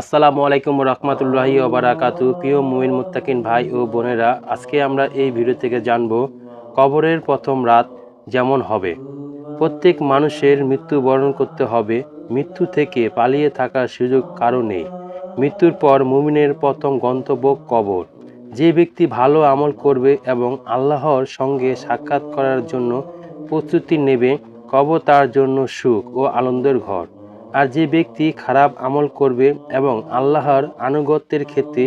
আসসালামু আলাইকুম রহমতুল্লাহি ওয়া বারাকাতুহু। প্রিয় মুমিন মুত্তাকিন ভাই ও বোনেরা, আজকে আমরা এই ভিডিও থেকে জানব কবরের প্রথম রাত যেমন হবে। প্রত্যেক মানুষের মৃত্যুবরণ করতে হবে। মৃত্যু থেকে পালিয়ে থাকার সুযোগ কারো নেই। মৃত্যুর পর মুমিনের প্রথম গন্তব্য কবর। যে ব্যক্তি ভালো আমল করবে এবং আল্লাহর সঙ্গে সাক্ষাৎ করার জন্য প্রস্তুতি নেবে, কবর তার জন্য সুখ ও আনন্দের ঘর। আর যে ব্যক্তি খারাপ আমল করবে এবং আল্লাহর আনুগত্যের ক্ষেত্রে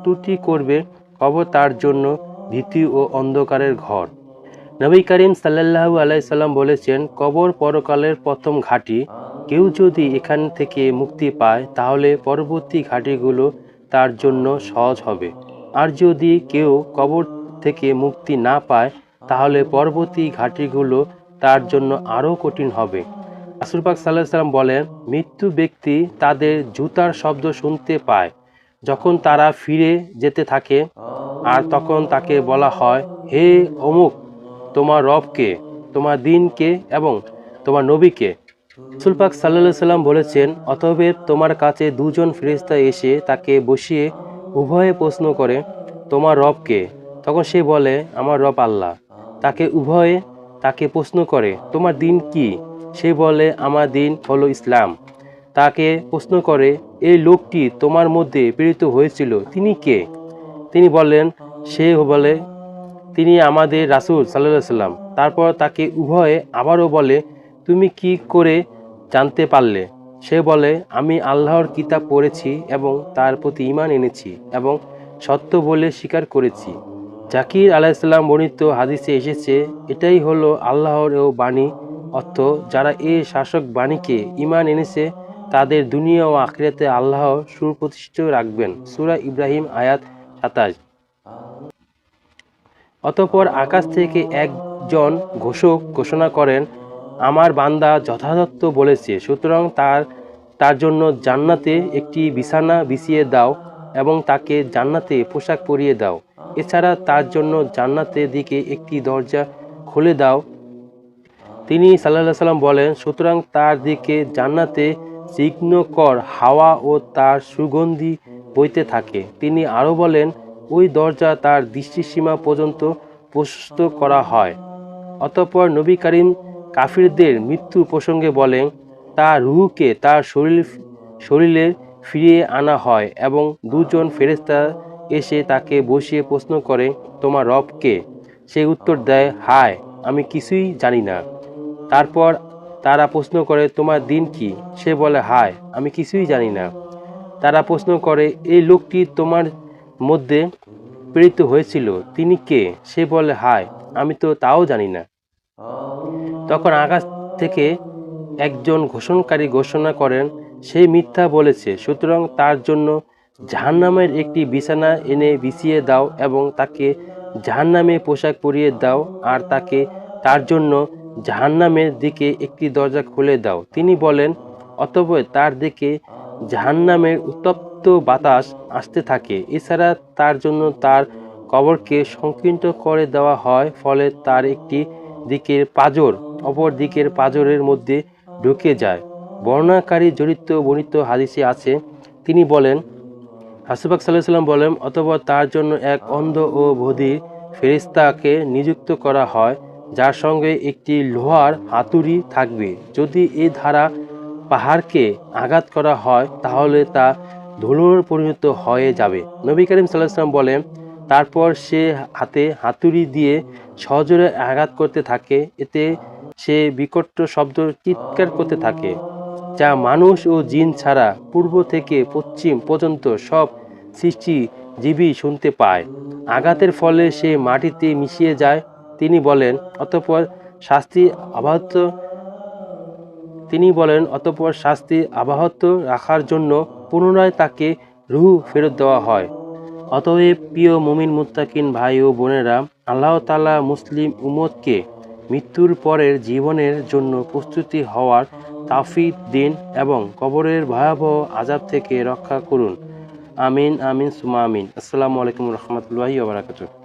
ত্রুটি করবে, কবর তার জন্য ভীতি ও অন্ধকারের ঘর। নবী করিম সাল্লাল্লাহু আলাইহি সাল্লাম বলেছেন, কবর পরকালের প্রথম ঘাঁটি। কেউ যদি এখান থেকে মুক্তি পায় তাহলে পরবর্তী ঘাঁটিগুলো তার জন্য সহজ হবে। আর যদি কেউ কবর থেকে মুক্তি না পায় তাহলে পরবর্তী ঘাঁটিগুলো তার জন্য আরও কঠিন হবে। রাসূল পাক সাল্লাল্লাহু আলাইহি সাল্লাম বলেন, মৃত্যু ব্যক্তি তাদের জুতার শব্দ শুনতে পায় যখন তারা ফিরে যেতে থাকে, আর তখন তাকে বলা হয়, হে অমুক, তোমার রবকে, তোমার দিনকে এবং তোমার নবীকে। রাসূল পাক সাল্লাল্লাহু আলাইহি সাল্লাম বলেছেন, অতএব তোমার কাছে দুজন ফেরেশতা এসে তাকে বসিয়ে উভয়ে প্রশ্ন করে, তোমার রবকে? তখন সে বলে, আমার রব আল্লাহ। উভয়ে তাকে প্রশ্ন করে, তোমার দিন কি? সে বলে, আমার দিন হলো ইসলাম। তাকে প্রশ্ন করে, এই লোকটি তোমার মধ্যে প্রেরিত হয়েছিল, তিনি কে? তিনি বলেন, সে বলে, তিনি আমাদের রাসূল সাল্লাল্লাহু আলাইহি সাল্লাম। তারপর তাকে উভয়ে আবারও বলে, তুমি কি করে জানতে পারলে? সে বলে, আমি আল্লাহর কিতাব পড়েছি এবং তার প্রতি ঈমান এনেছি এবং সত্য বলে স্বীকার করেছি। জাকির আলাইহিস সালাম বর্ণিত হাদিসে এসেছে, এটাই হলো আল্লাহর ও বাণী। অর্থ, যারা এই শাসক বাণীকে ঈমান এনেছে তাদের দুনিয়া ও আখিরাতে আল্লাহ সুপ্রতিষ্ঠিত রাখবেন। সূরা ইব্রাহিম আয়াত 27। অতঃপর আকাশ থেকে একজন ঘোষক ঘোষণা করেন, আমার বান্দা যথাযথ বলেছে, সুতরাং তার জন্য জান্নাতে একটি বিছানা বিছিয়ে দাও এবং তাকে জান্নাতে পোশাক পরিয়ে দাও। এছাড়া তার জন্য জান্নাতের দিকে একটি দরজা খুলে দাও। তিনি সাল্লাল্লাহু আলাইহি সাল্লাম বলেন, সুতরাং তার দিকে জান্নাতে তীক্ষ্ণকর হাওয়া ও তার সুগন্ধি বইতে থাকে। তিনি আরও বলেন, ওই দরজা তার দৃষ্টিসীমা পর্যন্ত প্রশস্ত করা হয়। অতঃপর নবী করিম কাফিরদের মৃত্যু প্রসঙ্গে বলেন, তার রূহকে তার শরীরে ফিরিয়ে আনা হয় এবং দুজন ফেরেশতা এসে তাকে বসিয়ে প্রশ্ন করে, তোমার রব কে? সে উত্তর দেয়, হায়, আমি কিছুই জানি না। তারপর তারা প্রশ্ন করে, তোমার দিন কি? সে বলে, হায়, আমি কিছুই জানি না। তারা প্রশ্ন করে, এই লোকটি তোমার মধ্যে প্রেরিত হয়েছিল, তিনি কে? সে বলে, হায়, আমি তো তাও জানি না। তখন আকাশ থেকে একজন ঘোষণাকারী ঘোষণা করেন, সে মিথ্যা বলেছে, সুতরাং তার জন্য জাহান্নামের একটি বিছানা এনে বিছিয়ে দাও এবং তাকে জাহান্নামে পোশাক পরিয়ে দাও, আর তার জন্য জাহান্নামের দিকে একটি দরজা খুলে দাও। তিনি বলেন, অতঃপর তার দিকে জাহান্নামের উত্তপ্ত বাতাস আসতে থাকে। এছাড়া তার জন্য তার কবরকে সংকীর্ণ করে দেওয়া হয়, ফলে তার একটি দিকের পাঁজর অপর দিকের পাঁজরের মধ্যে ঢুকে যায়। বর্ণনাকারী বর্ণিত হাদিসে আছে, তিনি বলেন, রাসূল পাক সাল্লাল্লাহু আলাইহি সাল্লাম বলেন, অতঃপর তার জন্য এক অন্ধ ও বধির ফেরেশতাকে নিযুক্ত করা হয়, যার সঙ্গে একটি লোহার হাতুড়ি থাকবে। যদি এ দ্বারা পাহাড়কে আঘাত করা হয় তাহলে তা ধুলোর পরিণত হয়ে যাবে। নবী করিম সাল্লাল্লাহু আলাইহি সাল্লাম বলেন, তারপর সে হাতে হাতুড়ি দিয়ে সজোরে আঘাত করতে থাকে। এতে সে বিকট শব্দ চিৎকার করতে থাকে, যা মানুষ ও জিন ছাড়া পূর্ব থেকে পশ্চিম পর্যন্ত সব সৃষ্টিজীবী শুনতে পায়। আঘাতের ফলে সে মাটিতে মিশিয়ে যায়। তিনি বলেন, অতঃপর শাস্তি অব্যাহত রাখার জন্য পুনরায় তাকে রূহ ফেরত দেওয়া হয়। অতএব প্রিয় মুমিন মুত্তাকিন ভাই ও বোনেরা, আল্লাহ তাআলা মুসলিম উম্মতকে মৃত্যুর পরের জীবনের জন্য প্রস্তুতি হওয়ার তাওফিক দিন এবং কবরের ভয়াবহ আযাব থেকে রক্ষা করুন। আমিন আমিন সুমা আমিন। আসসালামু আলাইকুম রহমতুল্লাহি ওয়া বারাকাতুহু।